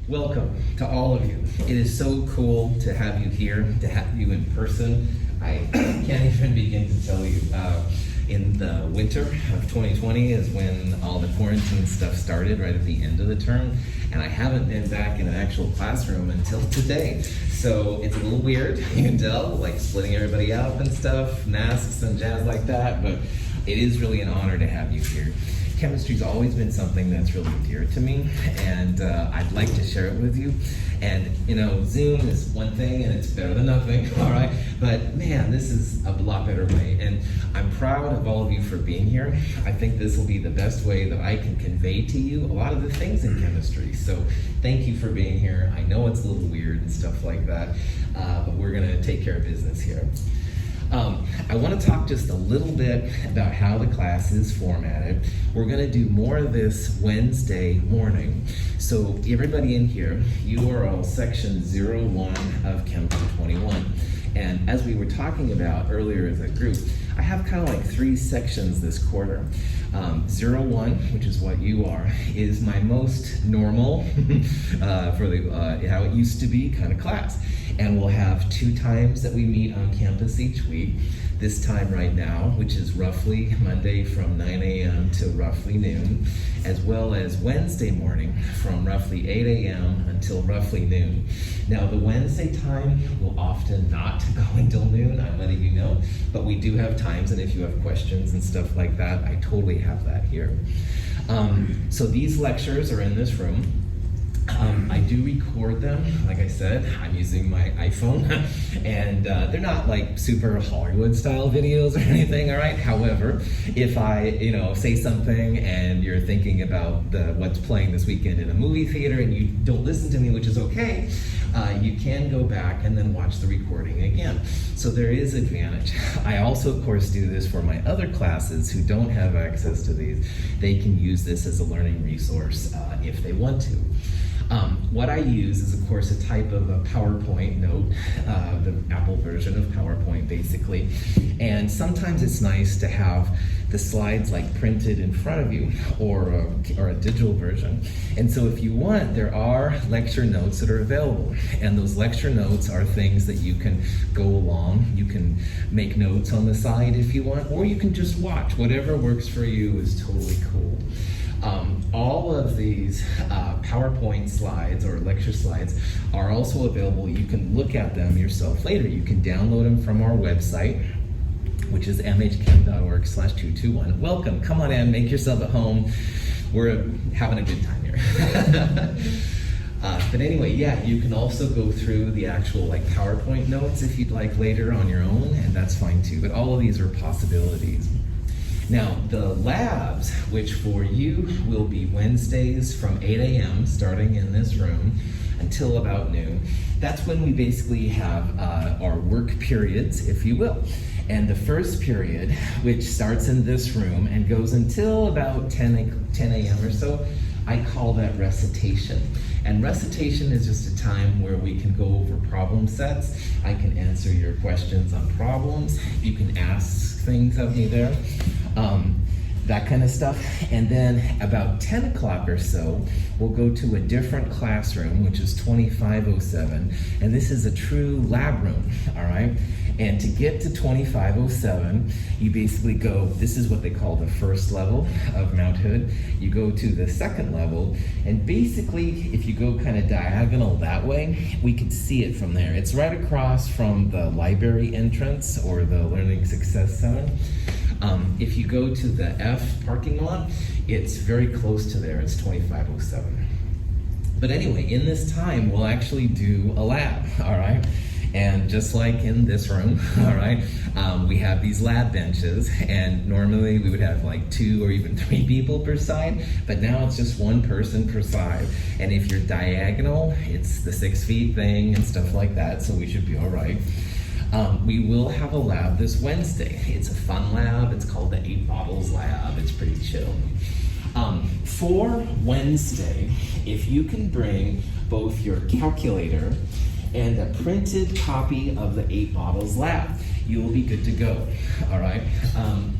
Welcome to all of you. It is so cool to have you here, to have you in person. I can't even begin to tell you. In the winter of 2020 is when all the quarantine stuff started, right at the end of the term, and I haven't been back in an actual classroom until today. So it's a little weird, you can tell, like splitting everybody up and stuff, masks and jazz like that, but it is really an honor to have you here. Chemistry's always been something that's really dear to me, and I'd like to share it with you. And you know, Zoom is one thing and it's better than nothing, all right? But man, this is a lot better way. And I'm proud of all of you for being here. I think this will be the best way that I can convey to you a lot of the things in chemistry. So thank you for being here. I know it's a little weird and stuff like that, but we're gonna take care of business here. I want to talk just a little bit about how the class is formatted. We're going to do more of this Wednesday morning. So everybody in here, you are all section 01 of Chem 21. And as we were talking about earlier as a group, I have kind of like 3 sections this quarter. 01, which is what you are, is my most normal, for the how it used to be kind of class. And we'll have 2 times that we meet on campus each week. This time right now, which is roughly Monday from 9 a.m. to roughly noon, as well as Wednesday morning from roughly 8 a.m. until roughly noon. Now the Wednesday time will often not go until noon, I'm letting you know, but we do have times, and if you have questions and stuff like that, I totally have that here. So these lectures are in this room. I do record them, like I said, I'm using my iPhone, and they're not like super Hollywood style videos or anything, all right? However, if I, say something and you're thinking about what's playing this weekend in a movie theater and you don't listen to me, which is okay, you can go back and then watch the recording again. So there is advantage. I also, of course, do this for my other classes who don't have access to these. They can use this as a learning resource if they want to. What I use is, of course, a type of a PowerPoint note, the Apple version of PowerPoint, basically. And sometimes it's nice to have the slides like printed in front of you, or a digital version. And so if you want, there are lecture notes that are available. And those lecture notes are things that you can go along. You can make notes on the side if you want, or you can just watch. Whatever works for you is totally cool. All of these PowerPoint slides or lecture slides are also available. You can look at them yourself later. You can download them from our website, which is mhchem.org/221. Welcome, come on in, make yourself at home. We're having a good time here. But anyway, yeah, you can also go through the actual PowerPoint notes if you'd like later on your own, and that's fine too. But all of these are possibilities. Now, the labs, which for you will be Wednesdays from 8 a.m. starting in this room until about noon, that's when we basically have our work periods, if you will. And the first period, which starts in this room and goes until about 10 a.m. or so, I call that recitation. And recitation is just a time where we can go over problem sets. I can answer your questions on problems. You can ask things of me there, that kind of stuff. And then about 10 o'clock or so, we'll go to a different classroom, which is 2507. And this is a true lab room, all right? And to get to 2507, you basically go, this is what they call the first level of Mount Hood. You go to the second level, and basically, if you go kind of diagonal that way, we can see it from there. It's right across from the library entrance or the Learning Success Center. If you go to the F parking lot, it's very close to there. It's 2507. But anyway, in this time, we'll actually do a lab, all right? And just like in this room, all right, we have these lab benches, and normally we would have 2 or even 3 people per side, but now it's just 1 person per side. And if you're diagonal, it's the 6 feet thing and stuff like that, so we should be all right. We will have a lab this Wednesday. It's a fun lab. It's called the 8 Bottles Lab. It's pretty chill. For Wednesday, if you can bring both your calculator and a printed copy of the 8 Bottles Lab. You will be good to go, all right?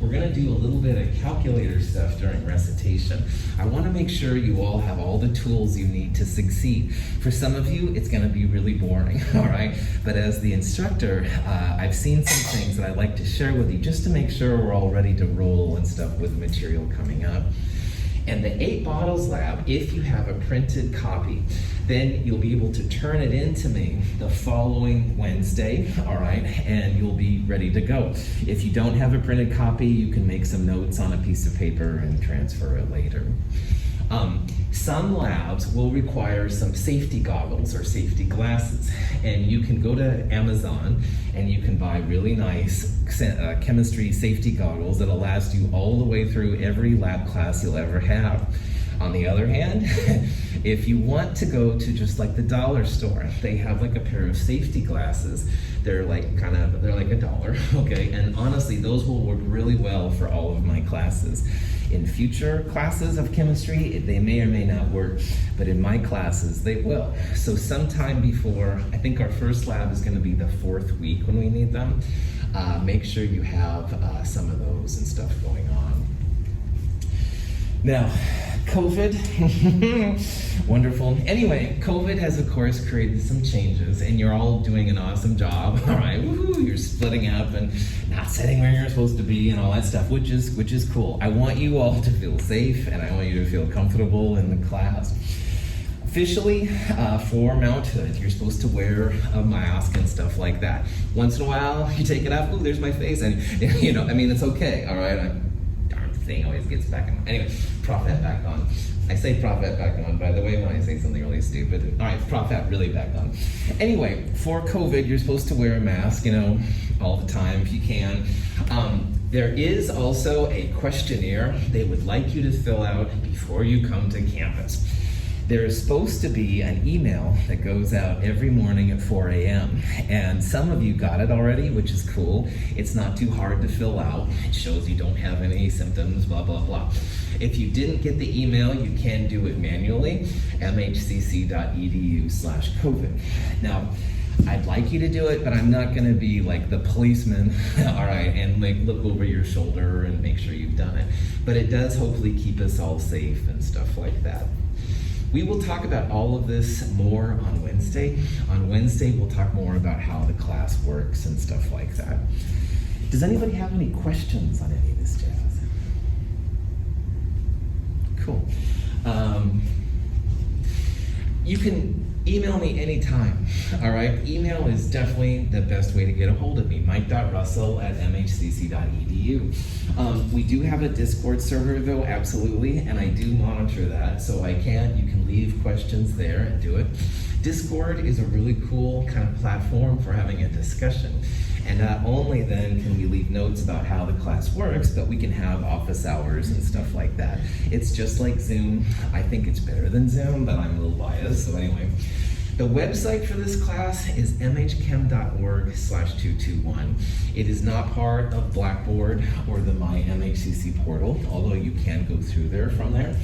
We're gonna do a little bit of calculator stuff during recitation. I wanna make sure you all have all the tools you need to succeed. For some of you, it's gonna be really boring, all right? But as the instructor, I've seen some things that I'd like to share with you just to make sure we're all ready to roll and stuff with the material coming up. And the 8 Bottles Lab, if you have a printed copy, then you'll be able to turn it in to me the following Wednesday, all right, and you'll be ready to go. If you don't have a printed copy, you can make some notes on a piece of paper and transfer it later. Some labs will require some safety goggles or safety glasses, and you can go to Amazon and you can buy really nice chemistry safety goggles that'll last you all the way through every lab class you'll ever have. On the other hand, if you want to go to just like the dollar store, they have like a pair of safety glasses. They're like $1, okay? And honestly, those will work really well for all of my classes. In future classes of chemistry, they may or may not work, but in my classes, they will. So sometime before, I think our first lab is gonna be the 4th week when we need them. Make sure you have some of those and stuff going on. Now, COVID, wonderful. Anyway, COVID has of course created some changes, and you're all doing an awesome job. All right, woohoo! You're splitting up and not sitting where you're supposed to be and all that stuff, which is cool. I want you all to feel safe, and I want you to feel comfortable in the class. Officially, for Mount Hood, you're supposed to wear a mask and stuff like that. Once in a while, you take it off. Ooh, there's my face, and you know, I mean, it's okay. All right. Thing always gets back on. Anyway, Prof hat back on. I say Prof hat back on, by the way, when I say something really stupid. All right, Prof hat really back on. Anyway, for COVID, you're supposed to wear a mask, you know, all the time if you can. There is also a questionnaire they would like you to fill out before you come to campus. There is supposed to be an email that goes out every morning at 4 a.m. And some of you got it already, which is cool. It's not too hard to fill out. It shows you don't have any symptoms, blah, blah, blah. If you didn't get the email, you can do it manually, mhcc.edu/COVID. Now, I'd like you to do it, but I'm not gonna be like the policeman, all right, and like look over your shoulder and make sure you've done it. But it does hopefully keep us all safe and stuff like that. We will talk about all of this more on Wednesday. On Wednesday, we'll talk more about how the class works and stuff like that. Does anybody have any questions on any of this jazz? Cool. You can email me anytime, all right? Email is definitely the best way to get a hold of me, mike.russell@mhcc.edu. We do have a Discord server though, absolutely, and I do monitor that, so you can leave questions there and do it. Discord is a really cool kind of platform for having a discussion. And not only then can we leave notes about how the class works, but we can have office hours and stuff like that. It's just like Zoom. I think it's better than Zoom, but I'm a little biased, so anyway. The website for this class is mhchem.org/221. It is not part of Blackboard or the My MHCC portal, although you can go through there from there.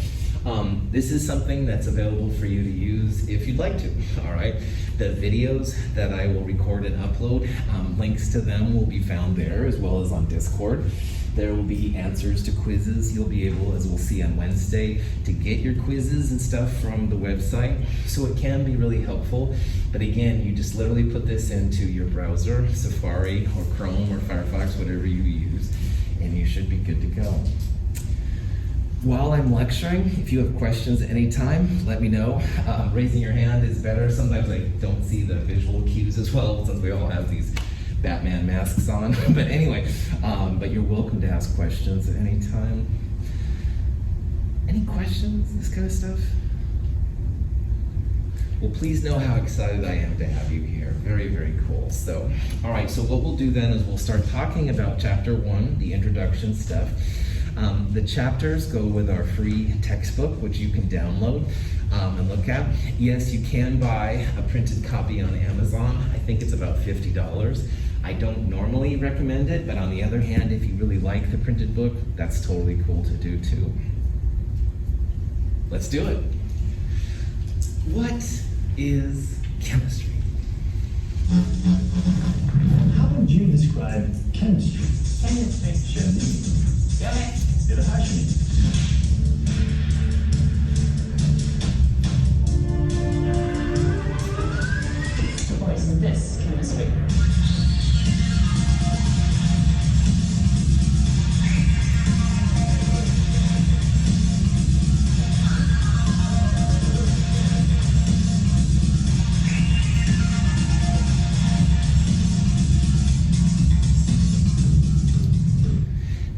This is something that's available for you to use if you'd like to, all right? The videos that I will record and upload, links to them will be found there as well as on Discord. There will be answers to quizzes. You'll be able, as we'll see on Wednesday, to get your quizzes and stuff from the website. So it can be really helpful. But again, you just literally put this into your browser, Safari or Chrome or Firefox, whatever you use, and you should be good to go. While I'm lecturing, if you have questions at any time, let me know. Raising your hand is better. Sometimes I don't see the visual cues as well, since we all have these Batman masks on. But anyway, but you're welcome to ask questions at any time. Any questions, this kind of stuff? Well, please know how excited I am to have you here. Very, very cool. So, all right, so what we'll do then is we'll start talking about chapter 1, the introduction stuff. The chapters go with our free textbook, which you can download and look at. Yes, you can buy a printed copy on Amazon. I think it's about $50. I don't normally recommend it, but on the other hand, if you really like the printed book, that's totally cool to do too. Let's do it. What is chemistry? describe chemistry. What is this chemistry?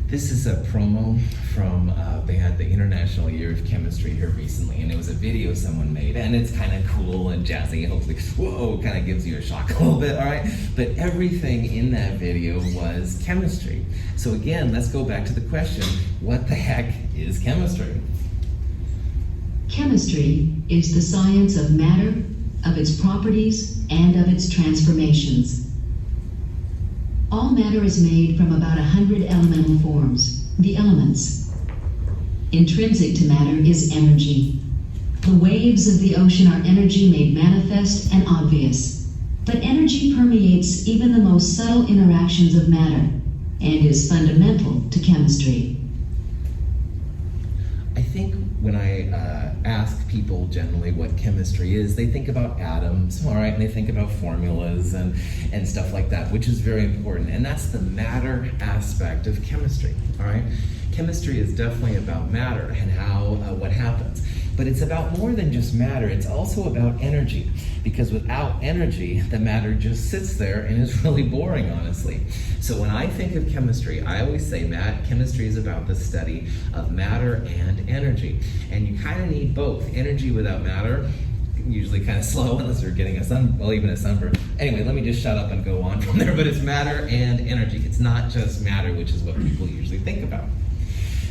This is a promo from, they had the International Year of Chemistry here recently, and it was a video someone made, and it's kind of cool and jazzy, hopefully, whoa, kind of gives you a shock a little bit, all right? But everything in that video was chemistry. So again, let's go back to the question, what the heck is chemistry? Chemistry is the science of matter, of its properties, and of its transformations. All matter is made from about 100 elemental forms, the elements. Intrinsic to matter is energy. The waves of the ocean are energy made manifest and obvious. But energy permeates even the most subtle interactions of matter and is fundamental to chemistry. I think when I ask people generally what chemistry is, they think about atoms, all right, and they think about formulas and stuff like that, which is very important. And that's the matter aspect of chemistry, all right? Chemistry is definitely about matter and how, what happens. But it's about more than just matter, it's also about energy. Because without energy, the matter just sits there and is really boring, honestly. So when I think of chemistry, I always say chemistry is about the study of matter and energy. And you kind of need both. Energy without matter, usually kind of slow unless you're getting even a sunburn. Anyway, let me just shut up and go on from there. But it's matter and energy. It's not just matter, which is what people usually think about.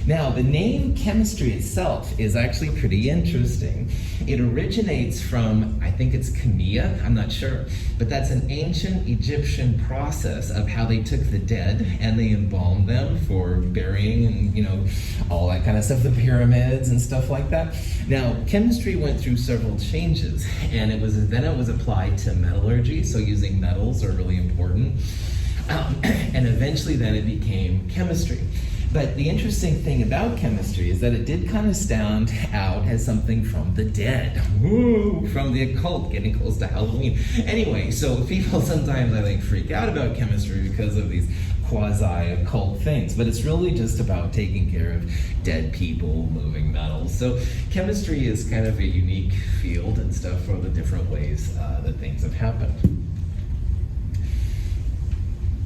Now, the name chemistry itself is actually pretty interesting. It originates from, I think it's chemia, I'm not sure, but that's an ancient Egyptian process of how they took the dead and they embalmed them for burying and, all that kind of stuff, the pyramids and stuff like that. Now, chemistry went through several changes, and then it was applied to metallurgy, so using metals are really important. And eventually then it became chemistry. But the interesting thing about chemistry is that it did kind of stand out as something from the dead. Woo, from the occult, getting close to Halloween. Anyway, so people sometimes, I think, freak out about chemistry because of these quasi-occult things, but it's really just about taking care of dead people, moving metals. So chemistry is kind of a unique field and stuff for the different ways that things have happened.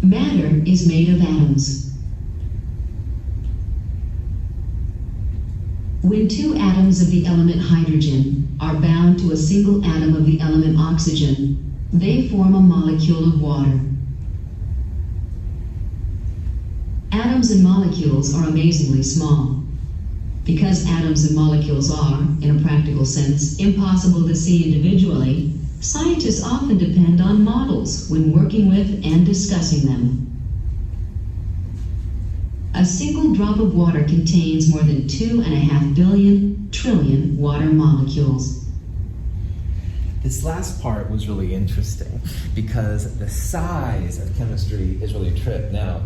Matter is made of atoms. When two atoms of the element hydrogen are bound to a single atom of the element oxygen, they form a molecule of water. Atoms and molecules are amazingly small. Because atoms and molecules are, in a practical sense, impossible to see individually, scientists often depend on models when working with and discussing them. A single drop of water contains more than 2.5 billion trillion water molecules. This last part was really interesting because the size of chemistry is really a trip. Now,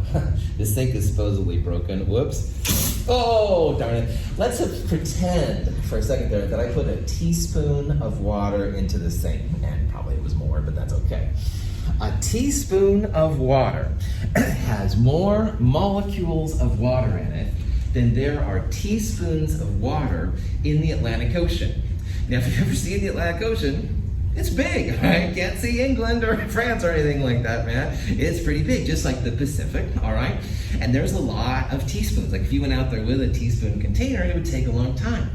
the sink is supposedly broken. Whoops. Oh, darn it. Let's pretend for a second there that I put a teaspoon of water into the sink. And probably it was more, but that's okay. A teaspoon of water has more molecules of water in it than there are teaspoons of water in the Atlantic Ocean. Now, if you've ever seen the Atlantic Ocean, it's big, right? Can't see England or France or anything like that, man. It's pretty big, just like the Pacific, all right? And there's a lot of teaspoons. Like if you went out there with a teaspoon container, it would take a long time.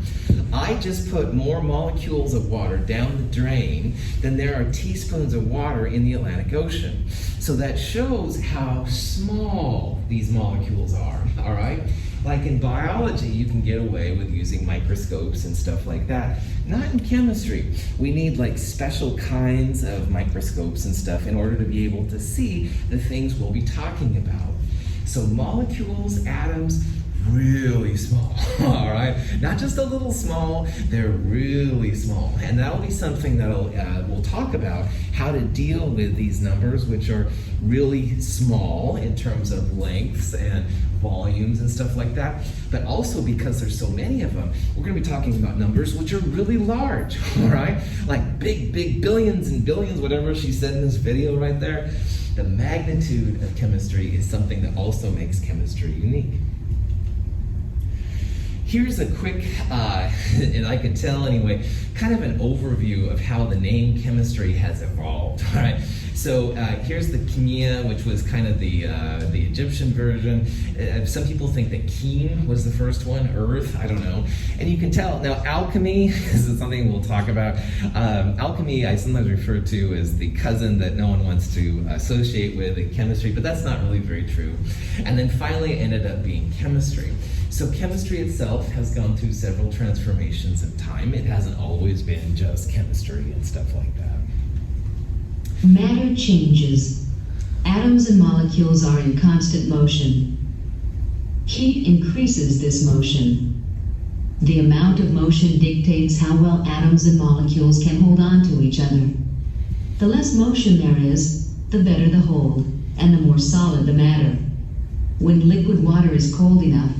I just put more molecules of water down the drain than there are teaspoons of water in the Atlantic Ocean. So that shows how small these molecules are, all right? Like in biology, you can get away with using microscopes and stuff like that. Not in chemistry. We need like special kinds of microscopes and stuff in order to be able to see the things we'll be talking about. So molecules, atoms, really small, all right? Not just a little small, they're really small. And that'll be something that'll we'll talk about, how to deal with these numbers, which are really small in terms of lengths and volumes and stuff like that. But also because there's so many of them, we're going to be talking about numbers which are really large, all right? Like big, big billions and billions, whatever she said in this video right there. The magnitude of chemistry is something that also makes chemistry unique. Here's a quick, and I can tell anyway, kind of an overview of how the name chemistry has evolved, all right? So here's the Chemia, which was kind of the Egyptian version. Some people think that Chem was the first one, Earth, I don't know. And you can tell, now alchemy, this is something we'll talk about. Alchemy I sometimes refer to as the cousin that no one wants to associate with in chemistry, but that's not really very true. And then finally it ended up being chemistry. So chemistry itself has gone through several transformations in time. It hasn't always been just chemistry and stuff like that. Matter changes. Atoms and molecules are in constant motion. Heat increases this motion. The amount of motion dictates how well atoms and molecules can hold on to each other. The less motion there is, the better the hold, and the more solid the matter. When liquid water is cold enough,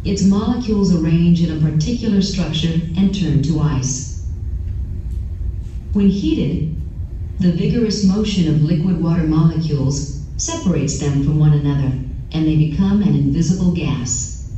its molecules arrange in a particular structure and turn to ice. When heated, the vigorous motion of liquid water molecules separates them from one another, and they become an invisible gas.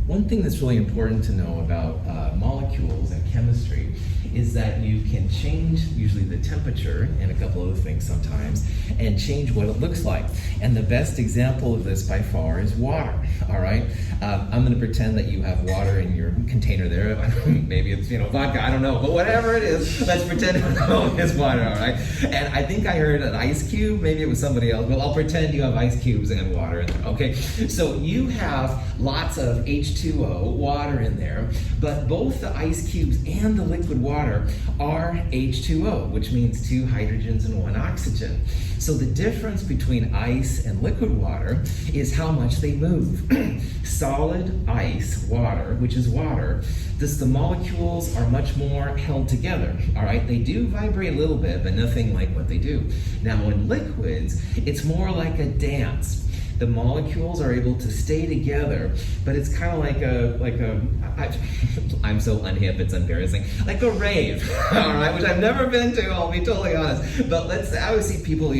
One thing that's really important to know about molecules and chemistry is that you can change usually the temperature and a couple other things sometimes and change what it looks like. And the best example of this by far is water, all right? I'm going to pretend that you have water in your container there. Maybe it's, vodka, I don't know, but whatever it is, let's pretend it's water, all right? And I think I heard an ice cube, maybe it was somebody else, but I'll pretend you have ice cubes and water in there, okay? So you have lots of H2O, water in there, but both the ice cubes and the liquid water are H2O, which means 2 hydrogens and 1 oxygen. So the difference between ice and liquid water is how much they move. Solid ice, water, which is water, the molecules are much more held together, all right? They do vibrate a little bit, but nothing like what they do. Now in liquids, it's more like a dance. The molecules are able to stay together, but it's kind of I'm so unhip, it's embarrassing, like a rave, all right, which I've never been to, I'll be totally honest, but I always see people,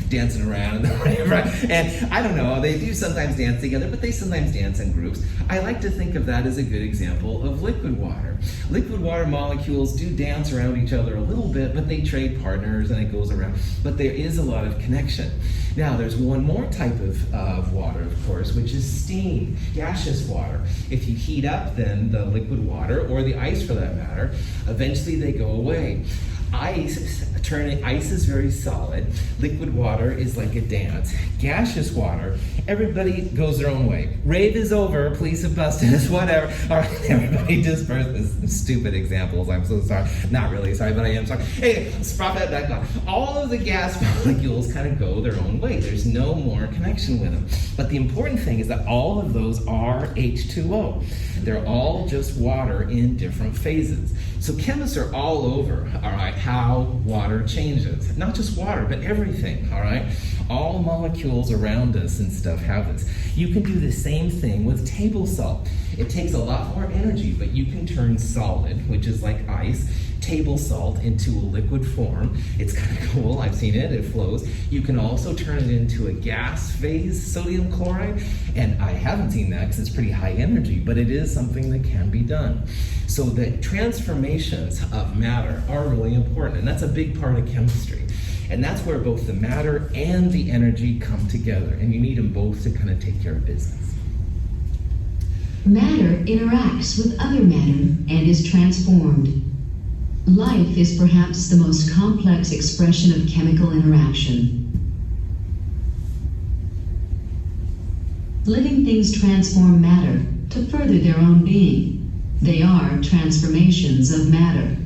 dancing around in the rave, right? And I don't know, they do sometimes dance together, but they sometimes dance in groups. I like to think of that as a good example of liquid water. Liquid water molecules do dance around each other a little bit, but they trade partners and it goes around, but there is a lot of connection. Now, there's one more type of water, of course, which is steam, gaseous water. If you heat up, then the liquid water, or the ice for that matter, eventually they go away. Ice is very solid. Liquid water is like a dance. Gaseous water, everybody goes their own way. Rave is over, police have busted us, whatever. All right, everybody disperse. This stupid examples, I'm so sorry. Not really sorry, but I am sorry. Hey, let's drop that back on. All of the gas molecules kind of go their own way. There's no more connection with them. But the important thing is that all of those are H2O. They're all just water in different phases. So chemists are all over, all right, how water changes. Not just water, but everything, all right? All molecules around us and stuff have this. You can do the same thing with table salt. It takes a lot more energy, but you can turn solid, which is like ice, table salt into a liquid form. It's kind of cool. I've seen it. It flows. You can also turn it into a gas phase, sodium chloride, and I haven't seen that because it's pretty high energy, but it is something that can be done. So the transformations of matter are really important, and that's a big part of chemistry. And that's where both the matter and the energy come together, and you need them both to kind of take care of business. Matter interacts with other matter and is transformed. Life is perhaps the most complex expression of chemical interaction. Living things transform matter to further their own being. They are transformations of matter.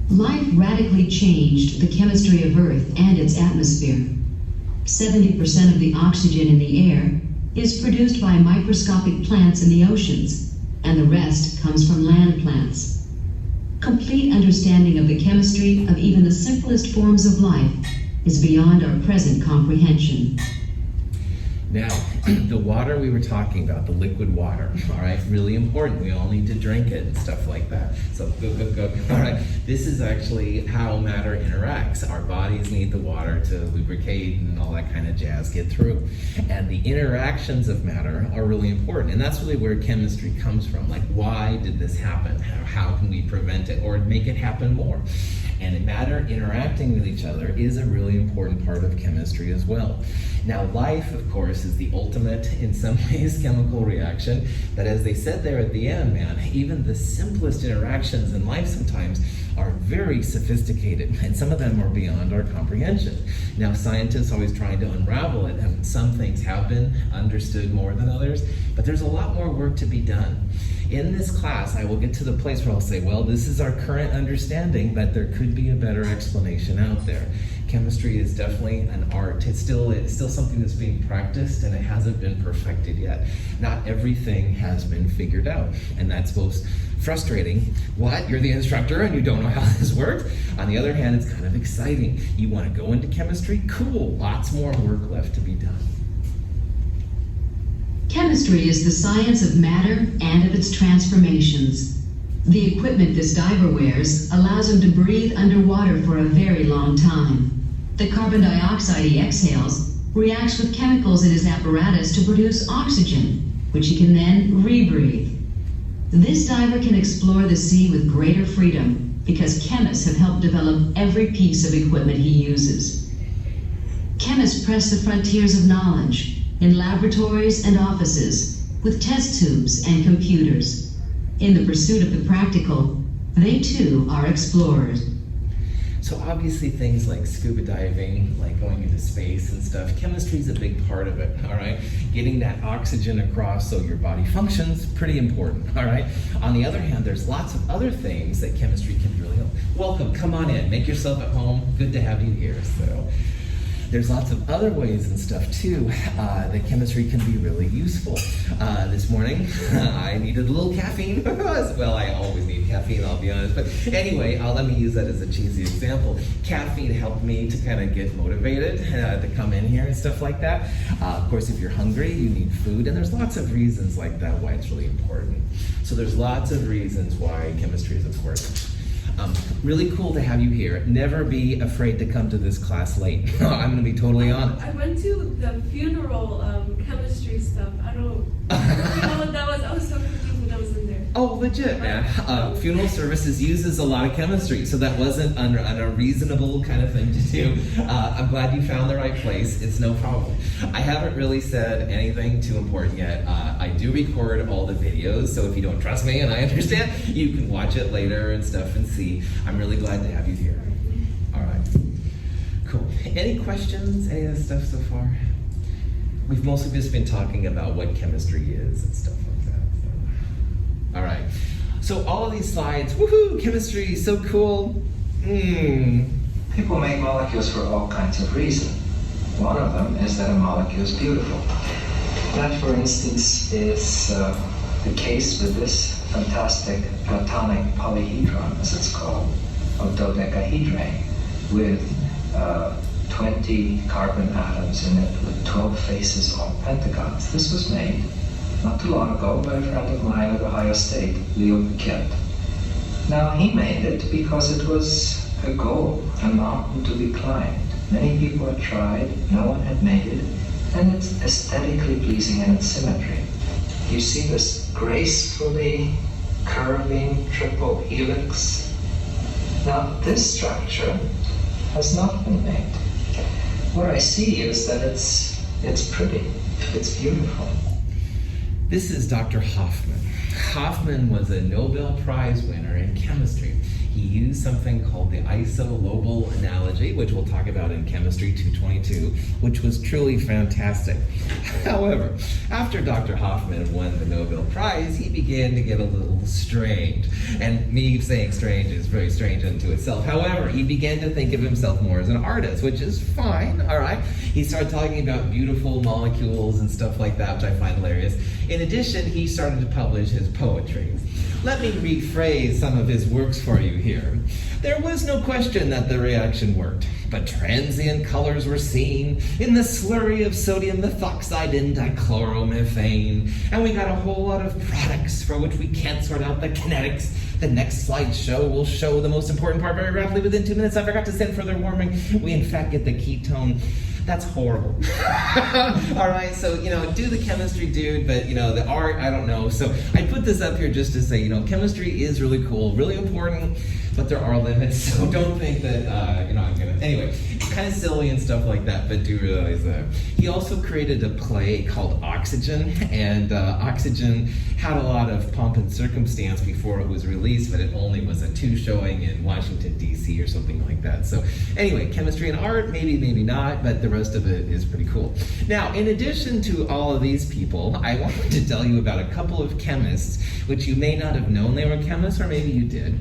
Life radically changed the chemistry of Earth and its atmosphere. 70% of the oxygen in the air is produced by microscopic plants in the oceans, and the rest comes from land plants. Complete understanding of the chemistry of even the simplest forms of life is beyond our present comprehension. Now, the water we were talking about, the liquid water, all right, really important. We all need to drink it and stuff like that. So go. All right, this is actually how matter interacts. Our bodies need the water to lubricate and all that kind of jazz get through. And the interactions of matter are really important. And that's really where chemistry comes from. Like, why did this happen? How can we prevent it or make it happen more? And matter interacting with each other is a really important part of chemistry as well. Now, life, of course, is the ultimate, in some ways, chemical reaction. But as they said there at the end, man, even the simplest interactions in life sometimes are very sophisticated, and some of them are beyond our comprehension. Now, scientists are always trying to unravel it, and some things have been understood more than others, but there's a lot more work to be done. In this class, I will get to the place where I'll say, well, this is our current understanding, but there could be a better explanation out there. Chemistry is definitely an art. It's still something that's being practiced, and it hasn't been perfected yet. Not everything has been figured out, and that's most frustrating. What? You're the instructor and you don't know how this works? On the other hand, it's kind of exciting. You want to go into chemistry? Cool. Lots more work left to be done. Chemistry is the science of matter and of its transformations. The equipment this diver wears allows him to breathe underwater for a very long time. The carbon dioxide he exhales reacts with chemicals in his apparatus to produce oxygen, which he can then rebreathe. This diver can explore the sea with greater freedom because chemists have helped develop every piece of equipment he uses. Chemists press the frontiers of knowledge in laboratories and offices with test tubes and computers. In the pursuit of the practical, they too are explorers. So obviously things like scuba diving, like going into space and stuff, chemistry is a big part of it, all right? Getting that oxygen across so your body functions, pretty important, all right? On the other hand, there's lots of other things that chemistry can really help. Welcome, come on in, make yourself at home. Good to have you here. So there's lots of other ways and stuff too that chemistry can be really useful. This morning, I needed a little caffeine. Well, I always need caffeine, I'll be honest. But anyway, let me use that as a cheesy example. Caffeine helped me to kind of get motivated to come in here and stuff like that. Of course, if you're hungry, you need food, and there's lots of reasons like that why it's really important. So there's lots of reasons why chemistry is important. Really cool to have you here. Never be afraid to come to this class late. I'm going to be totally honest. I went to the funeral chemistry stuff. I don't know what that was. I was so confused when I was in there. Oh, legit, man. Funeral services uses a lot of chemistry, so that wasn't an unreasonable kind of thing to do. I'm glad you found the right place. It's no problem. I haven't really said anything too important yet. I do record all the videos, so if you don't trust me, and I understand, you can watch it later and stuff and see. I'm really glad to have you here. All right. Cool. Any questions? Any of this stuff so far? We've mostly just been talking about what chemistry is and stuff like that. So. All right. So all of these slides, woohoo, chemistry, so cool. People make molecules for all kinds of reasons. One of them is that a molecule is beautiful. That, for instance, is the case with this fantastic platonic polyhedron, as it's called, of dodecahedron, with 20 carbon atoms in it with 12 faces on pentagons. This was made not too long ago by a friend of mine at Ohio State, Leo Paquette. Now, he made it because it was a goal, a mountain to be climbed. Many people had tried, no one had made it, and it's aesthetically pleasing in its symmetry. You see this gracefully curving triple helix. Now, this structure has not been made. What I see is that it's pretty, it's beautiful. This is Dr. Hoffman. Hoffman was a Nobel Prize winner in chemistry. he used something called the isolobal analogy, which we'll talk about in Chemistry 222, which was truly fantastic. However, after Dr. Hoffman won the Nobel Prize, he began to get a little strange. And me saying strange is very strange unto itself. However, he began to think of himself more as an artist, which is fine, all right? He started talking about beautiful molecules and stuff like that, which I find hilarious. In addition, he started to publish his poetry. Let me rephrase some of his works for you here. There was no question that the reaction worked, but transient colors were seen in the slurry of sodium methoxide and dichloromethane, and we got a whole lot of products for which we can't sort out the kinetics. The next slideshow will show the most important part very rapidly within 2 minutes. I forgot to send further warning. We in fact get the ketone. That's horrible. All right, so, do the chemistry, dude, but, the art, I don't know. So I put this up here just to say, chemistry is really cool, really important, but there are limits, so don't think that, I'm gonna, anyway, kind of silly and stuff like that, but do realize that. He also created a play called Oxygen, and Oxygen had a lot of pomp and circumstance before it was released, but it only was a 2 showing in Washington, D.C. or something like that. So anyway, chemistry and art, maybe, maybe not, but the rest of it is pretty cool. Now, in addition to all of these people, I wanted to tell you about a couple of chemists, which you may not have known they were chemists, or maybe you did.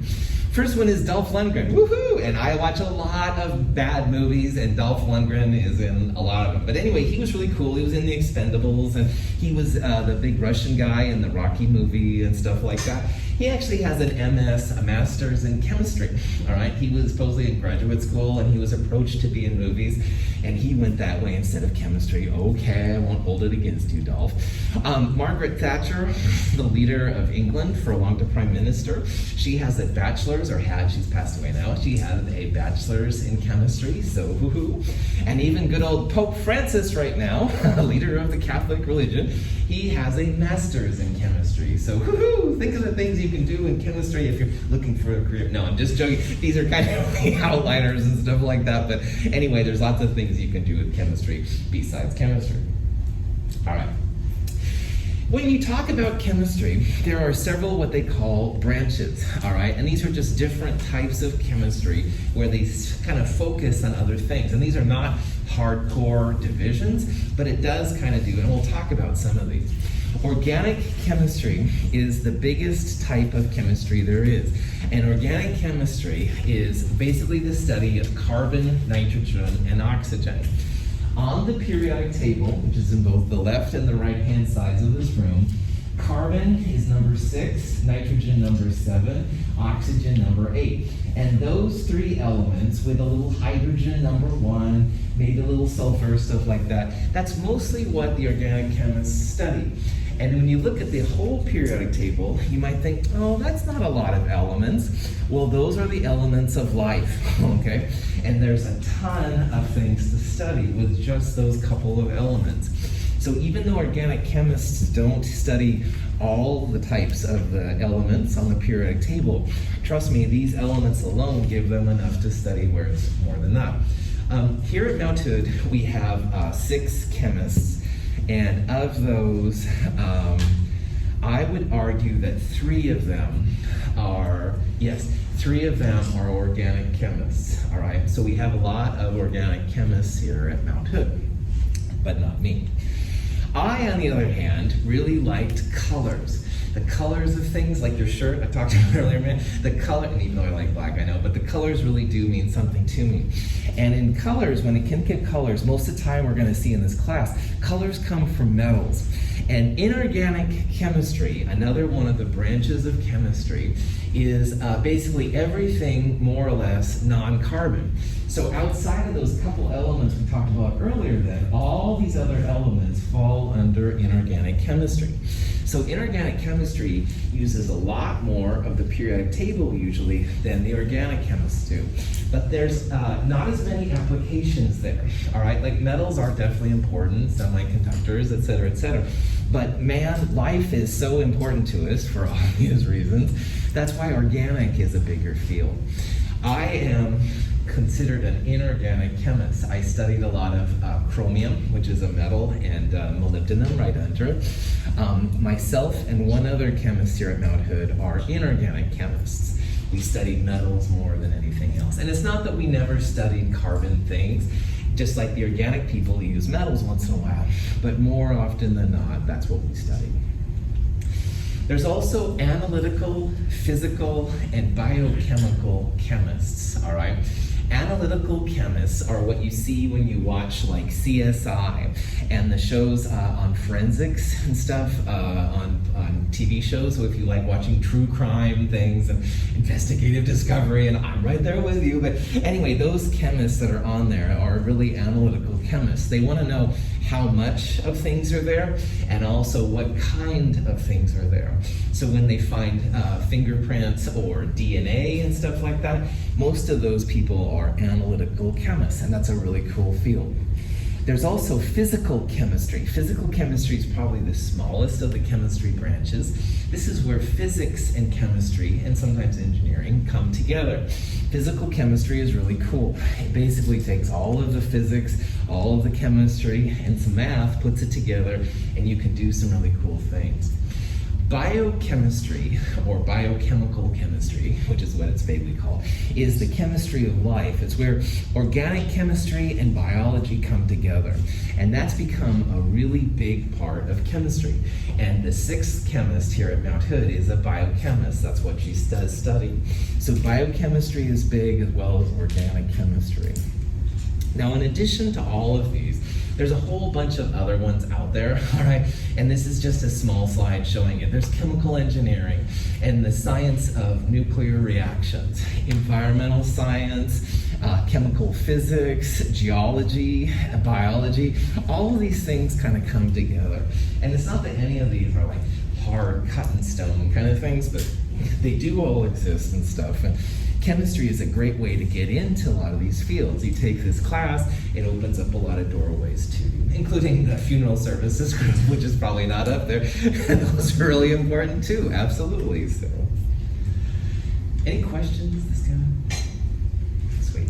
First one is Dolph Lundgren, woohoo! And I watch a lot of bad movies, and Dolph Lundgren is in a lot of them. But anyway, he was really cool. He was in The Expendables, and he was the big Russian guy in the Rocky movie and stuff like that. He actually has an MS, a master's in chemistry, all right? He was supposedly in graduate school, and he was approached to be in movies, and he went that way instead of chemistry. Okay, I won't hold it against you, Dolph. Margaret Thatcher, the leader of England for a long time, prime minister, she has a bachelor's, or had, she's passed away now, she had a bachelor's in chemistry, so woohoo. And even good old Pope Francis right now, leader of the Catholic religion, he has a master's in chemistry, so woohoo. Think of the things you can do in chemistry if you're looking for a career. No, I'm just joking. These are kind of the outliners and stuff like that, but anyway, there's lots of things you can do with chemistry besides chemistry. All right. When you talk about chemistry, there are several what they call branches, all right? And these are just different types of chemistry where they kind of focus on other things. And these are not hardcore divisions, but it does kind of do, and we'll talk about some of these. Organic chemistry is the biggest type of chemistry there is. And organic chemistry is basically the study of carbon, nitrogen, and oxygen. On the periodic table, which is in both the left and the right-hand sides of this room, carbon is number 6, nitrogen number 7, oxygen number 8. And those 3 elements with a little hydrogen number 1, maybe a little sulfur, stuff like that, that's mostly what the organic chemists study. And when you look at the whole periodic table, you might think, oh, that's not a lot of elements. Well, those are the elements of life, okay? And there's a ton of things to study with just those couple of elements. So even though organic chemists don't study all the types of the elements on the periodic table, trust me, these elements alone give them enough to study where it's more than that. Here at Mount Hood, we have 6 chemists. And of those, I would argue that 3 of them are, yes, 3 of them are organic chemists, all right? So we have a lot of organic chemists here at Mount Hood, but not me. I, on the other hand, really liked colors. The colors of things, like your shirt, I talked about earlier, man, the color, and even though I like black, I know, but the colors really do mean something to me. And in colors, when it can get colors, most of the time we're gonna see in this class, colors come from metals. And inorganic chemistry, another one of the branches of chemistry, is basically everything more or less non-carbon. So outside of those couple elements we talked about earlier then, all these other elements fall under inorganic chemistry. So inorganic chemistry uses a lot more of the periodic table usually than the organic chemists do. But there's not as many applications there, all right? Like metals are definitely important, semiconductors, et cetera, but man, life is so important to us for obvious reasons. That's why organic is a bigger field. I am considered an inorganic chemist. I studied a lot of chromium, which is a metal, and molybdenum right under it. Myself and one other chemist here at Mount Hood are inorganic chemists. We studied metals more than anything else. And it's not that we never studied carbon things. Just like the organic people use metals once in a while, but more often than not, that's what we study. There's also analytical, physical, and biochemical chemists, all right? Analytical chemists are what you see when you watch like CSI and the shows on forensics and stuff on TV shows. So if you like watching true crime things and investigative discovery, and I'm right there with you. But anyway, those chemists that are on there are really analytical chemists. They want to know how much of things are there and also what kind of things are there. So when they find fingerprints or DNA and stuff like that, most of those people are analytical chemists, and that's a really cool field. There's also physical chemistry. Physical chemistry is probably the smallest of the chemistry branches. This is where physics and chemistry, and sometimes engineering, come together. Physical chemistry is really cool. It basically takes all of the physics, all of the chemistry, and some math, puts it together, and you can do some really cool things. Biochemistry, or biochemical chemistry, which is what it's vaguely called, is the chemistry of life. It's where organic chemistry and biology come together. And that's become a really big part of chemistry. And the sixth chemist here at Mount Hood is a biochemist. That's what she does study. So biochemistry is big, as well as organic chemistry. Now, in addition to all of these, there's a whole bunch of other ones out there, all right? And this is just a small slide showing it. There's chemical engineering and the science of nuclear reactions, environmental science, chemical physics, geology, biology. All of these things kind of come together. And it's not that any of these are like hard cut in stone kind of things, but they do all exist and stuff. And chemistry is a great way to get into a lot of these fields. You take this class, it opens up a lot of doorways to you, including the funeral services group, which is probably not up there. And those are really important too, absolutely. So, any questions? This kind of sweet.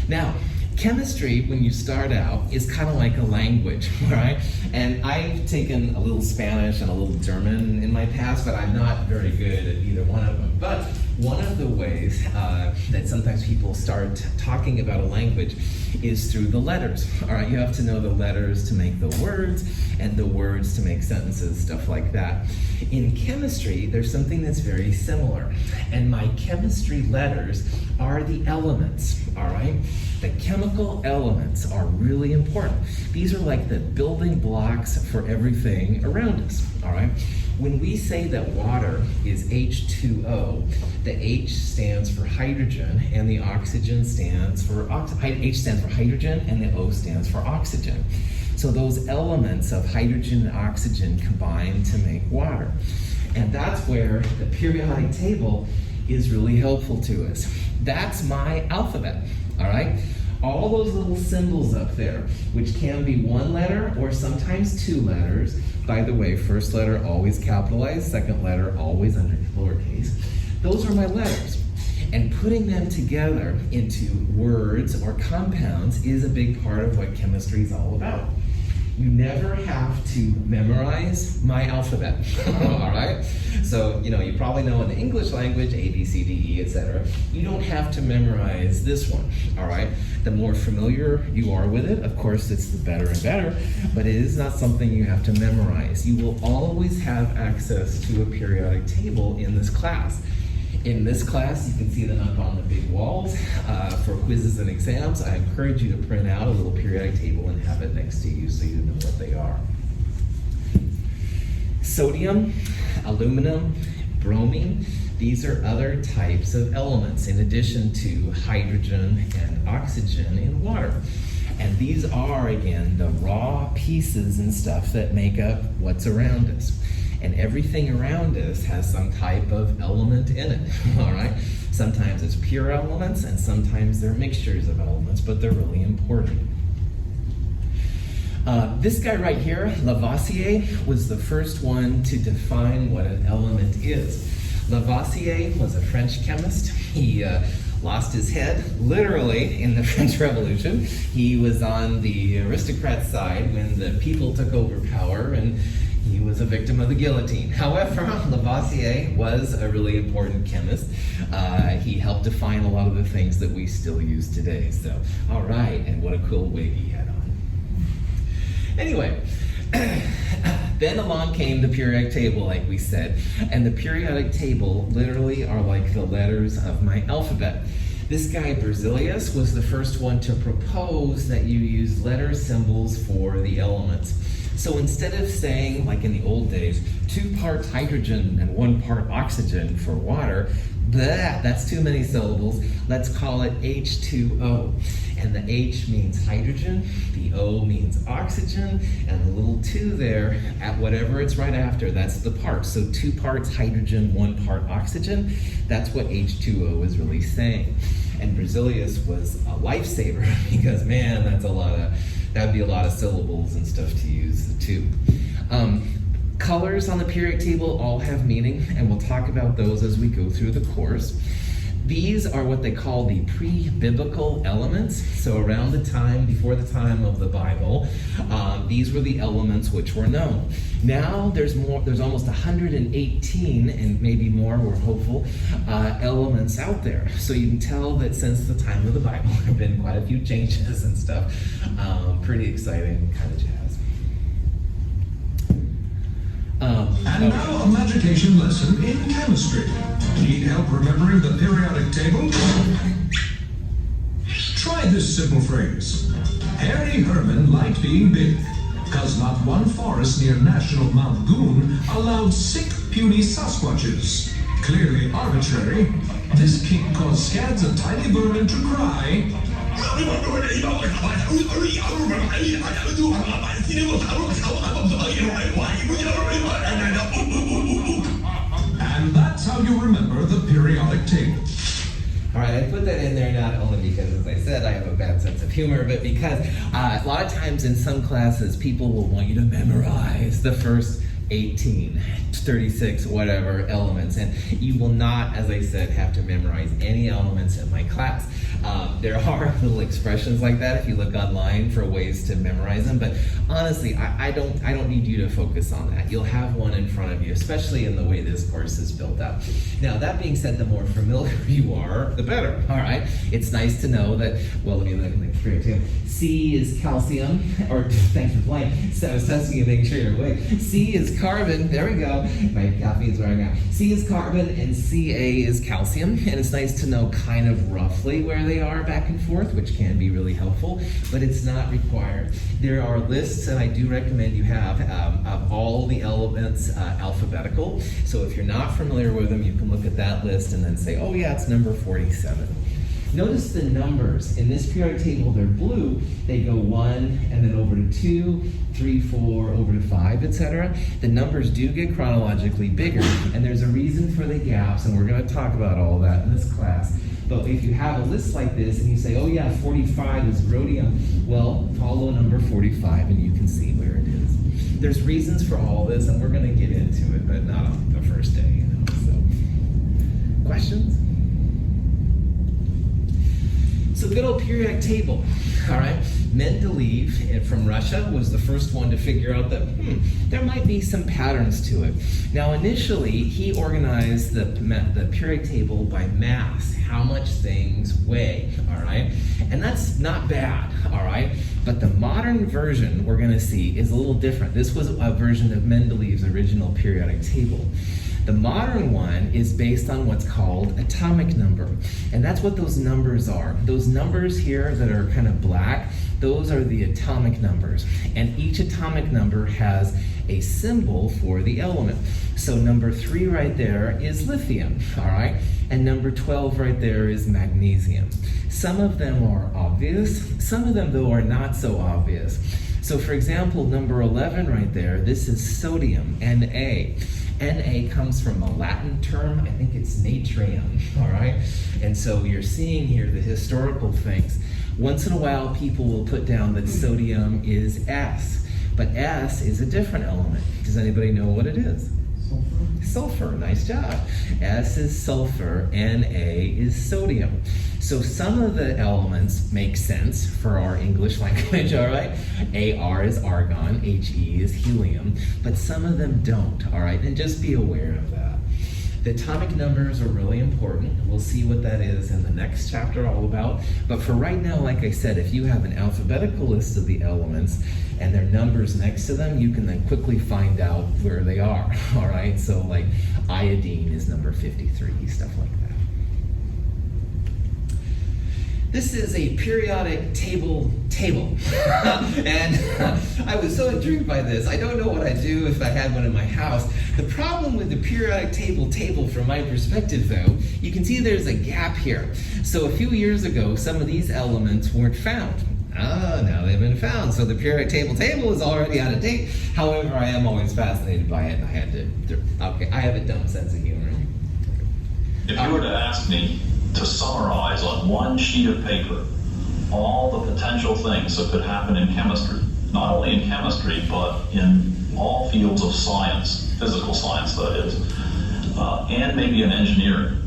Now, chemistry, when you start out, is kind of like a language, right? And I've taken a little Spanish and a little German in my past, but I'm not very good at either one of them. But one of the ways that sometimes people start talking about a language is through the letters. All right, you have to know the letters to make the words and the words to make sentences, stuff like that. In chemistry, there's something that's very similar. And my chemistry letters are the elements, all right? The chemical elements are really important. These are like the building blocks for everything around us, all right? When we say that water is H2O, the H stands for hydrogen and the oxygen stands for H stands for hydrogen and the O stands for oxygen. So those elements of hydrogen and oxygen combine to make water. And that's where the periodic table is really helpful to us. That's my alphabet, all right? All those little symbols up there, which can be one letter or sometimes two letters. By the way, first letter always capitalized, second letter always under lowercase. Those are my letters. And putting them together into words or compounds is a big part of what chemistry is all about. You never have to memorize my alphabet, all right? So, you probably know in the English language, A, B, C, D, E, etc. You don't have to memorize this one, all right? The more familiar you are with it, of course, it's the better and better, but it is not something you have to memorize. You will always have access to a periodic table in this class. In this class, you can see them up on the big walls for quizzes and exams. I encourage you to print out a little periodic table and have it next to you so you know what they are. Sodium, aluminum, bromine, these are other types of elements in addition to hydrogen and oxygen in water. And these are, again, the raw pieces and stuff that make up what's around us. And everything around us has some type of element in it, all right? Sometimes it's pure elements, and sometimes they're mixtures of elements, but they're really important. This guy right here, Lavoisier, was the first one to define what an element is. Lavoisier was a French chemist. He lost his head, literally, in the French Revolution. He was on the aristocrat side when the people took over power, and He was a victim of the guillotine. However, Lavoisier was a really important chemist. He helped define a lot of the things that we still use today. So, all right, and what a cool wig he had on. Anyway, then along came the periodic table, like we said. And the periodic table literally are like the letters of my alphabet. This guy, Berzelius, was the first one to propose that you use letter symbols for the elements. So instead of saying, like in the old days, 2 parts hydrogen and 1 part oxygen for water, that's too many syllables. Let's call it H2O. And the H means hydrogen, the O means oxygen, and the little 2 there, at whatever it's right after, that's the part. So 2 parts hydrogen, 1 part oxygen. That's what H2O is really saying. And Berzelius was a lifesaver because, man, that'd be a lot of syllables and stuff to use, the 2. Colors on the periodic table all have meaning, and we'll talk about those as we go through the course. These are what they call the pre-biblical elements. So around the time, before the time of the Bible, these were the elements which were known. Now there's almost 118, and maybe more, we're hopeful, elements out there. So you can tell that since the time of the Bible, there have been quite a few changes and stuff. Pretty exciting kind of jazz. And now a magication lesson in chemistry. Need help remembering the periodic table? Try this simple phrase. Harry Herman liked being big, because not one forest near National Mount Goon allowed sick, puny Sasquatches. Clearly arbitrary, this kink caused scads of tiny vermin to cry. And that's how you remember the periodic table. All right, I put that in there not only because, as I said, I have a bad sense of humor, but because a lot of times in some classes, people will want you to memorize the first 18, 36, whatever elements, and you will not, as I said, have to memorize any elements in my class. There are little expressions like that if you look online for ways to memorize them, but honestly, I don't need you to focus on that. You'll have one in front of you, especially in the way this course is built up. Now, that being said, the more familiar you are, the better, all right? It's nice to know that, well, let me look at the periodic table. C is calcium, or thanks for playing, so I was testing you, making sure you're awake. C is carbon, there we go, my caffeine's wearing out. C is carbon and Ca is calcium, and it's nice to know kind of roughly where they are back and forth, which can be really helpful, but it's not required. There are lists, and I do recommend you have, of all the elements alphabetical, so if you're not familiar with them, you can look at that list and then say, oh yeah, it's number 47. Notice the numbers. In this periodic table, they're blue. They go 1, and then over to 2, 3, 4, over to 5, etc. The numbers do get chronologically bigger, and there's a reason for the gaps, and we're going to talk about all that in this class. But if you have a list like this, and you say, oh yeah, 45 is rhodium, well, follow number 45, and you can see where it is. There's reasons for all this, and we're going to get into it, but not on the first day, you know. So, questions? So good old periodic table, all right? Mendeleev from Russia was the first one to figure out that, there might be some patterns to it. Now initially, he organized the periodic table by mass, how much things weigh, all right? And that's not bad, all right? But the modern version we're gonna see is a little different. This was a version of Mendeleev's original periodic table. The modern one is based on what's called atomic number, and that's what those numbers are. Those numbers here that are kind of black, those are the atomic numbers, and each atomic number has a symbol for the element. So number 3 right there is lithium, all right? And number 12 right there is magnesium. Some of them are obvious, some of them though are not so obvious. So for example, number 11 right there, this is sodium, Na. Na comes from a Latin term, I think it's natrium, all right? And so you're seeing here the historical things. Once in a while, people will put down that sodium is S, but S is a different element. Does anybody know what it is? Sulfur, nice job. S is sulfur, Na is sodium. So some of the elements make sense for our English language, all right? Ar is argon, He is helium, but some of them don't, all right? And just be aware of that. The atomic numbers are really important. We'll see what that is in the next chapter all about. But for right now, like I said, if you have an alphabetical list of the elements and their numbers next to them, you can then quickly find out where they are, all right? So like iodine is number 53, stuff like that. This is a periodic table. And I was so intrigued by this. I don't know what I'd do if I had one in my house. The problem with the periodic table from my perspective though, you can see there's a gap here. So a few years ago, some of these elements weren't found. Now they've been found. So the periodic table is already out of date. However, I am always fascinated by it and I had to, okay, I have a dumb sense of humor. If you were to ask me to summarize on one sheet of paper all the potential things that could happen in chemistry, not only in chemistry, but in all fields of science, physical science that is, and maybe in engineering,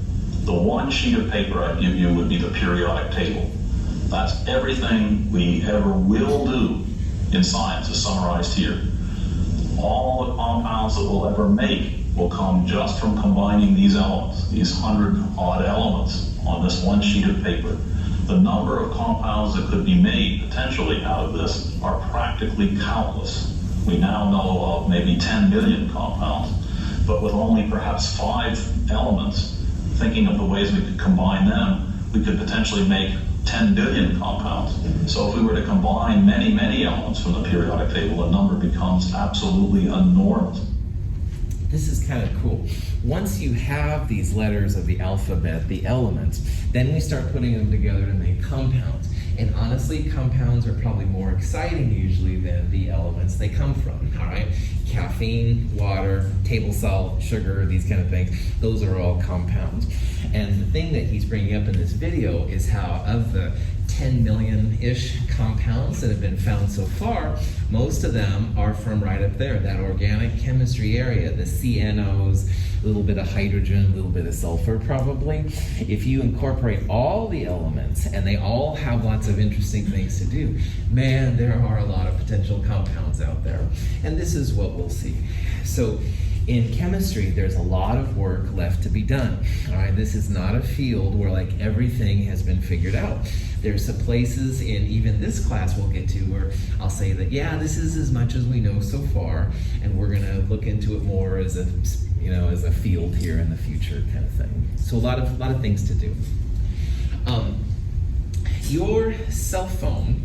the one sheet of paper I'd give you would be the periodic table. That's everything we ever will do in science is summarized here. All the compounds that we'll ever make will come just from combining these elements, these 100-odd elements on this one sheet of paper. The number of compounds that could be made potentially out of this are practically countless. We now know of maybe 10 million compounds, but with only perhaps 5 elements, thinking of the ways we could combine them, we could potentially make 10 billion compounds. So if we were to combine many, many elements from the periodic table, the number becomes absolutely enormous. This is kind of cool. Once you have these letters of the alphabet, the elements, then we start putting them together to make compounds. And honestly, compounds are probably more exciting usually than the elements they come from, all right? Caffeine, water, table salt, sugar, these kind of things, those are all compounds. And the thing that he's bringing up in this video is how of the 10 million-ish compounds that have been found so far, most of them are from right up there, that organic chemistry area, the CNOs, a little bit of hydrogen, a little bit of sulfur probably. If you incorporate all the elements, and they all have lots of interesting things to do, man, there are a lot of potential compounds out there. And this is what we'll see. So in chemistry, there's a lot of work left to be done. All right, this is not a field where like everything has been figured out. There's some places in even this class we'll get to where I'll say that, yeah, this is as much as we know so far, and we're gonna look into it more as a, as a field here in the future kind of thing. So a lot of things to do. Your cell phone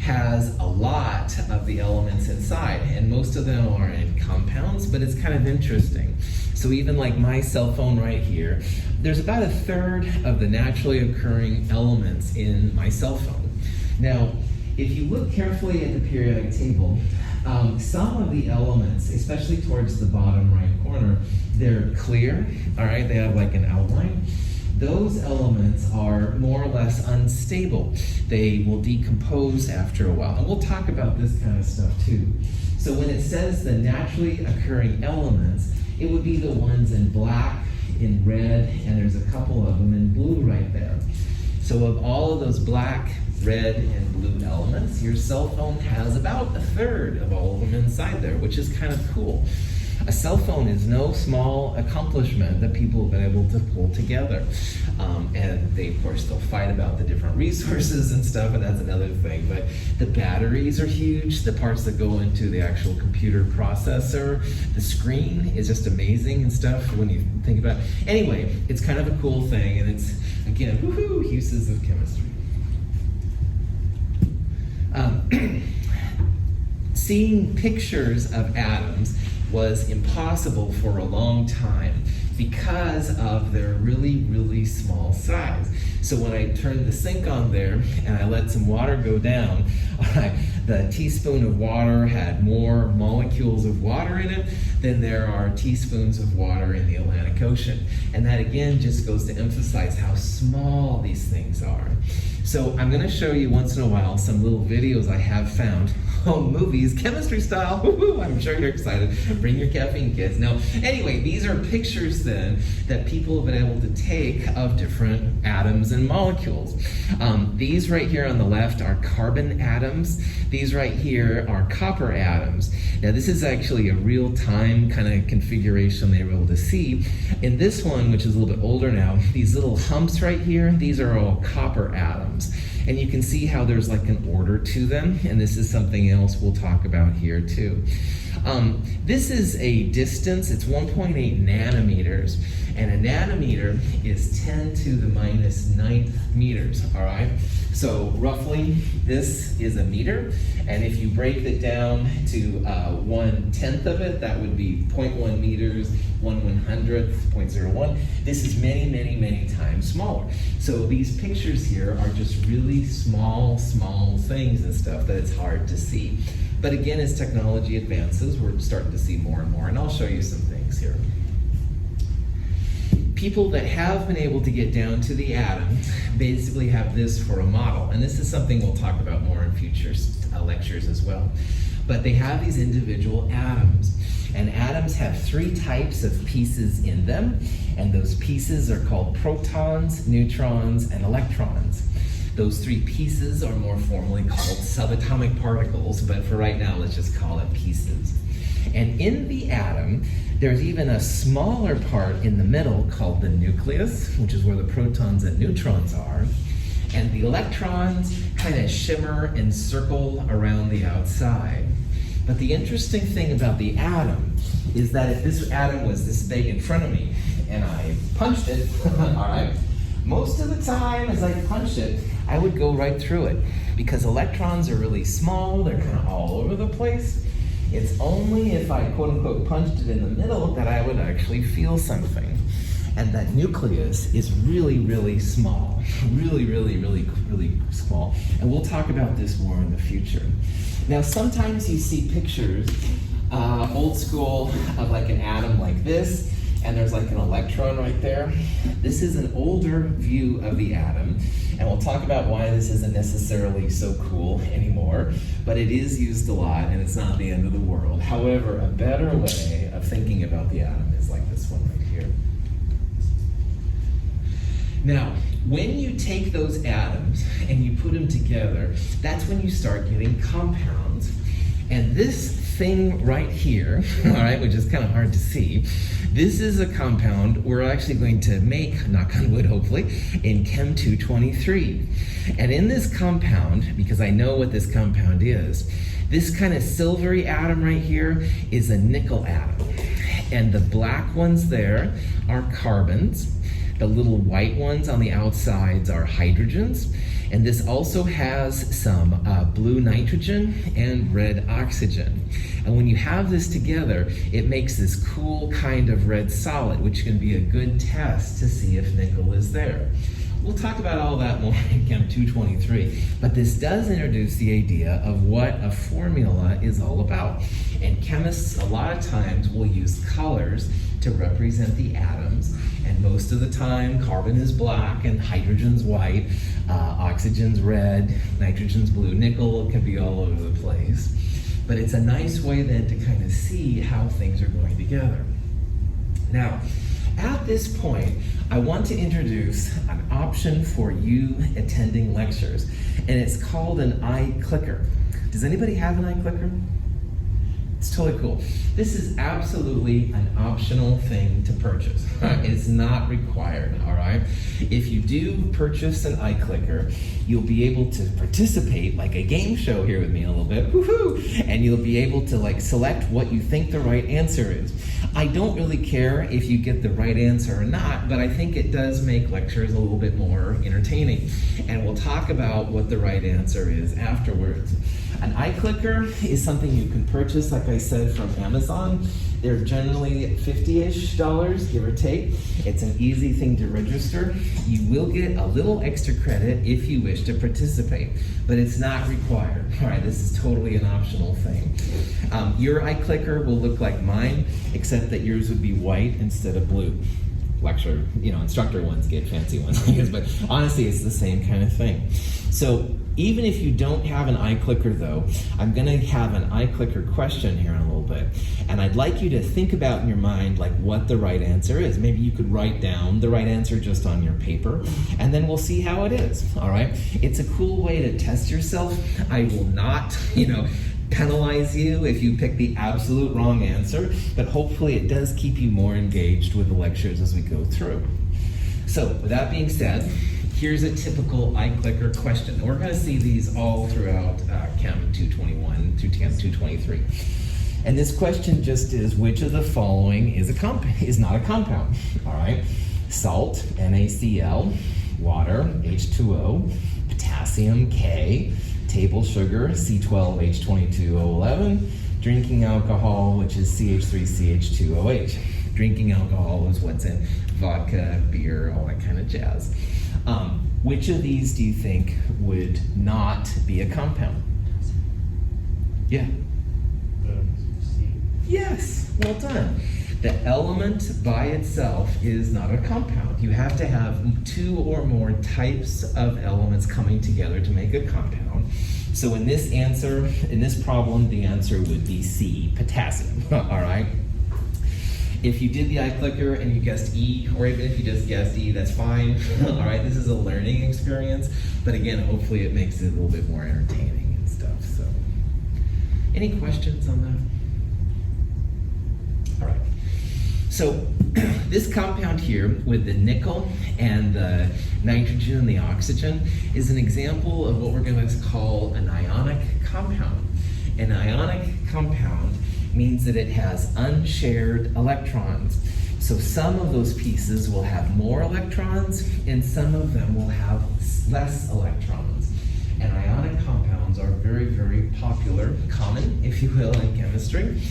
has a lot of the elements inside, and most of them are in compounds, but it's kind of interesting. So even like my cell phone right here, there's about 1/3 of the naturally occurring elements in my cell phone. Now, if you look carefully at the periodic table, some of the elements, especially towards the bottom right corner, they're clear, all right? They have like an outline. Those elements are more or less unstable. They will decompose after a while. And we'll talk about this kind of stuff too. So when it says the naturally occurring elements, it would be the ones in black, in red, and there's a couple of them in blue right there. So of all of those black, red, and blue elements, your cell phone has about 1/3 of all of them inside there, which is kind of cool. A cell phone is no small accomplishment that people have been able to pull together. And they, of course, they'll fight about the different resources and stuff, and that's another thing. But the batteries are huge. The parts that go into the actual computer processor, the screen is just amazing and stuff when you think about it. Anyway, it's kind of a cool thing, and it's, again, woohoo, uses of chemistry. Seeing pictures of atoms was impossible for a long time because of their really, really small size. So when I turned the sink on there and I let some water go down, the teaspoon of water had more molecules of water in it than there are teaspoons of water in the Atlantic Ocean. And that again just goes to emphasize how small these things are. So I'm gonna show you once in a while some little videos I have found. home movies, chemistry style. Woo-hoo, I'm sure you're excited. Bring your caffeine, kids. Now, anyway, these are pictures then that people have been able to take of different atoms and molecules. These right here on the left are carbon atoms. These right here are copper atoms. Now, this is actually a real-time kind of configuration they were able to see. In this one, which is a little bit older now, these little humps right here, these are all copper atoms. And you can see how there's like an order to them, and this is something else we'll talk about here too. This is a distance, it's 1.8 nanometers, and a nanometer is 10 to the minus 9th meters, all right? So roughly, this is a meter, and if you break it down to 1/10 of it, that would be 0.1 meters, 1/100th, 0.01. This is many, many, many times smaller. So these pictures here are just really small things and stuff that it's hard to see. But again, as technology advances, we're starting to see more and more, and I'll show you some things here. People that have been able to get down to the atom basically have this for a model, and this is something we'll talk about more in future lectures as well. But they have these individual atoms, and atoms have 3 types of pieces in them, and those pieces are called protons, neutrons, and electrons. Those 3 pieces are more formally called subatomic particles, but for right now, let's just call it pieces. And in the atom, there's even a smaller part in the middle called the nucleus, which is where the protons and neutrons are. And the electrons kind of shimmer and circle around the outside. But the interesting thing about the atom is that if this atom was this big in front of me and I punched it, all right, most of the time as I punched it, I would go right through it because electrons are really small, they're kind of all over the place. It's only if I quote-unquote punched it in the middle that I would actually feel something. And that nucleus is really, really small. Really, really, really, really small. And we'll talk about this more in the future. Now, sometimes you see pictures, old school, of like an atom like this, and there's like an electron right there. This is an older view of the atom, and we'll talk about why this isn't necessarily so cool anymore, but it is used a lot, and it's not the end of the world. However, a better way of thinking about the atom is like this one right here. Now, when you take those atoms and you put them together, that's when you start getting compounds. And this thing right here, all right, which is kind of hard to see, this is a compound we're actually going to make, knock on wood hopefully, in Chem 223. And in this compound, because I know what this compound is, this kind of silvery atom right here is a nickel atom. And the black ones there are carbons. The little white ones on the outsides are hydrogens. And this also has some blue nitrogen and red oxygen. And when you have this together, it makes this cool kind of red solid, which can be a good test to see if nickel is there. We'll talk about all that more in Chem 223, but this does introduce the idea of what a formula is all about. And chemists, a lot of times, will use colors to represent the atoms, and most of the time, carbon is black and hydrogen's white, oxygen's red, nitrogen's blue, nickel can be all over the place. But it's a nice way then to kind of see how things are going together. Now, at this point, I want to introduce an option for you attending lectures, and it's called an iClicker. Does anybody have an iClicker? It's totally cool. This is absolutely an optional thing to purchase. It's not required, all right? If you do purchase an iClicker, you'll be able to participate like a game show here with me a little bit, woohoo! And you'll be able to like select what you think the right answer is. I don't really care if you get the right answer or not, but I think it does make lectures a little bit more entertaining. And we'll talk about what the right answer is afterwards. An iClicker is something you can purchase, like I said, from Amazon. They're generally $50-ish, give or take. It's an easy thing to register. You will get a little extra credit if you wish to participate, but it's not required. All right, this is totally an optional thing. Your iClicker will look like mine, except that yours would be white instead of blue. Lecture, instructor ones get fancy ones, but honestly, it's the same kind of thing. So even if you don't have an iClicker though, I'm gonna have an iClicker question here in a little bit. And I'd like you to think about in your mind like what the right answer is. Maybe you could write down the right answer just on your paper, and then we'll see how it is, all right? It's a cool way to test yourself. I will not, penalize you if you pick the absolute wrong answer, but hopefully it does keep you more engaged with the lectures as we go through. So with that being said, here's a typical iClicker question. And we're going to see these all throughout Chem 221 through Chem 223. And this question just is, which of the following is not a compound? All right, salt, NaCl, water, H2O, potassium, K, table sugar, C12H22O11, drinking alcohol, which is CH3CH2OH. Drinking alcohol is what's in vodka, beer, all that kind of jazz. Which of these do you think would not be a compound? Yeah. Yes, well done. The element by itself is not a compound. You have to have two or more types of elements coming together to make a compound. So in this problem, the answer would be C, potassium, all right? If you did the iClicker and you guessed E, or even if you just guessed E, that's fine. All right, this is a learning experience, but again, hopefully it makes it a little bit more entertaining and stuff. So, any questions on that? All right. So this compound here with the nickel and the nitrogen and the oxygen is an example of what we're going to call an ionic compound. An ionic compound means that it has unshared electrons. So some of those pieces will have more electrons and some of them will have less electrons. And ionic compounds are very, very popular, common, if you will, in chemistry.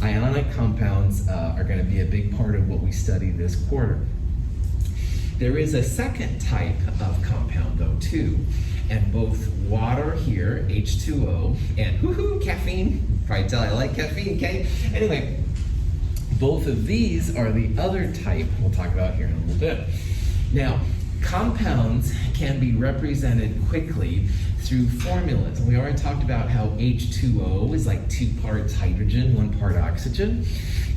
Ionic compounds are going to be a big part of what we study this quarter. There is a second type of compound though too, and both water here, H2O, and woohoo, caffeine. Probably tell I like caffeine, okay? Anyway, both of these are the other type we'll talk about here in a little bit. Now, compounds can be represented quickly through formulas. And we already talked about how H2O is like 2 parts hydrogen, 1 part oxygen.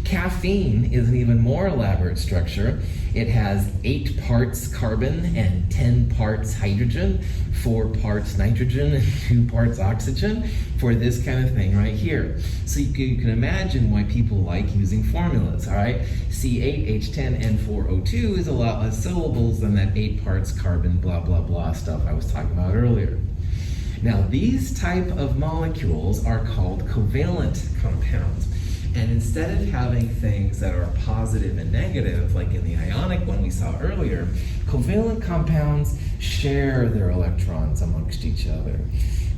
Caffeine is an even more elaborate structure. It has 8 parts carbon and 10 parts hydrogen, 4 parts nitrogen, and 2 parts oxygen for this kind of thing right here. So you can imagine why people like using formulas, all right? C8H10N4O2 is a lot less syllables than that 8 parts carbon blah, blah, blah stuff I was talking about earlier. Now, these type of molecules are called covalent compounds. And instead of having things that are positive and negative, like in the ionic one we saw earlier, covalent compounds share their electrons amongst each other.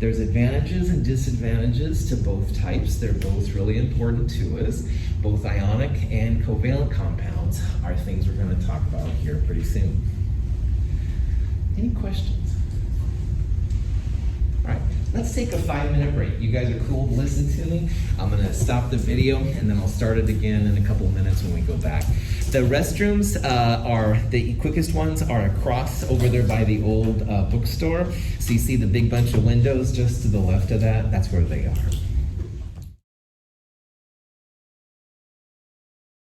There's advantages and disadvantages to both types. They're both really important to us. Both ionic and covalent compounds are things we're going to talk about here pretty soon. Any questions? All right, let's take a 5-minute break. You guys are cool to listen to me. I'm gonna stop the video and then I'll start it again in a couple of minutes when we go back. The restrooms are, the quickest ones are across over there by the old bookstore. So you see the big bunch of windows just to the left of that, that's where they are.